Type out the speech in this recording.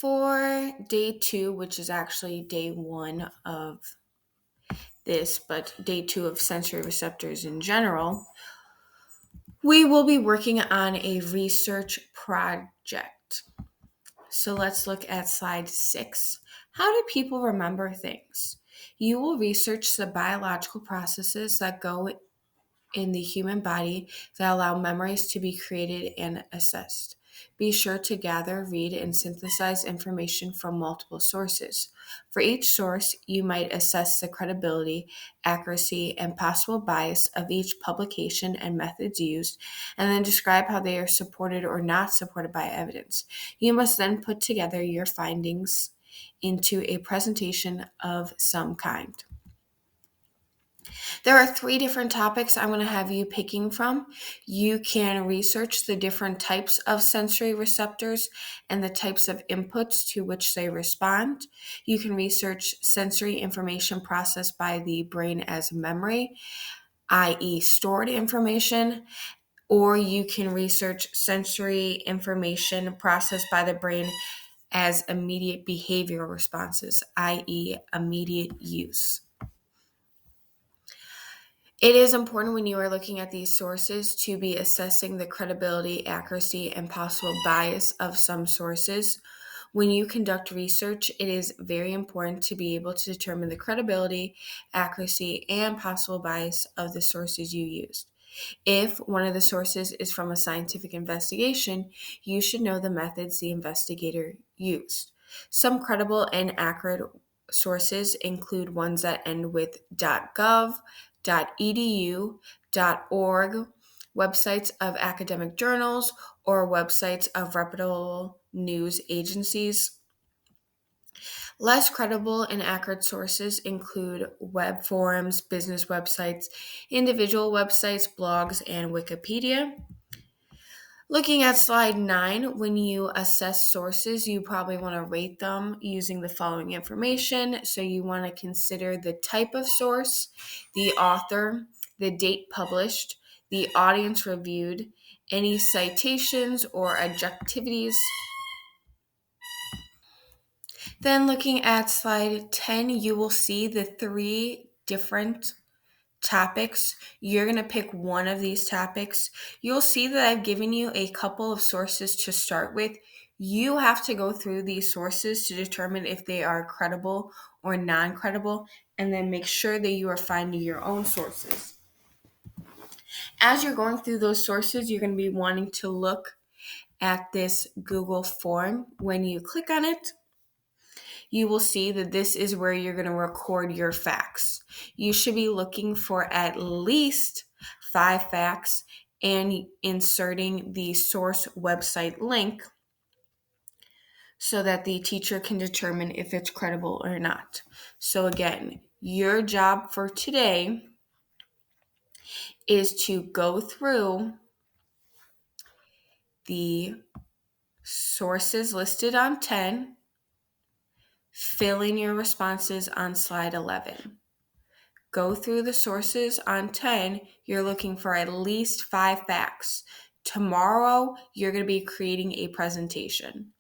For day 2, which is actually day 1 of this, but day 2 of sensory receptors in general, we will be working on a research project. So let's look at slide 6. How do people remember things? You will research the biological processes that go in the human body that allow memories to be created and assessed. Be sure to gather, read, and synthesize information from multiple sources. For each source, you might assess the credibility, accuracy, and possible bias of each publication and methods used, and then describe how they are supported or not supported by evidence. You must then put together your findings into a presentation of some kind. There are 3 different topics I'm going to have you picking from. You can research the different types of sensory receptors and the types of inputs to which they respond. You can research sensory information processed by the brain as memory, i.e., stored information, or you can research sensory information processed by the brain as immediate behavioral responses, i.e., immediate use. It is important when you are looking at these sources to be assessing the credibility, accuracy, and possible bias of some sources. When you conduct research, it is very important to be able to determine the credibility, accuracy, and possible bias of the sources you used. If one of the sources is from a scientific investigation, you should know the methods the investigator used. Some credible and accurate sources include ones that end with .gov, .edu, .org, websites of academic journals, or websites of reputable news agencies. Less credible and accurate sources include web forums, business websites, individual websites, blogs, and Wikipedia. Looking at slide 9, when you assess sources, you probably want to rate them using the following information. So you want to consider the type of source, the author, the date published, the audience reviewed, any citations or adjectivities. Then looking at slide 10, you will see the 3 different topics. You're going to pick one of these topics. You'll see that I've given you a couple of sources to start with. You have to go through these sources to determine if they are credible or non-credible, and then make sure that you are finding your own sources. As you're going through those sources, you're going to be wanting to look at this Google form. When you click on it, you will see that this is where you're going to record your facts. You should be looking for at least 5 facts and inserting the source website link so that the teacher can determine if it's credible or not. So again, your job for today is to go through the sources listed on 10, fill in your responses on slide 11. Go through the sources on 10. You're looking for at least 5 facts. Tomorrow, you're going to be creating a presentation.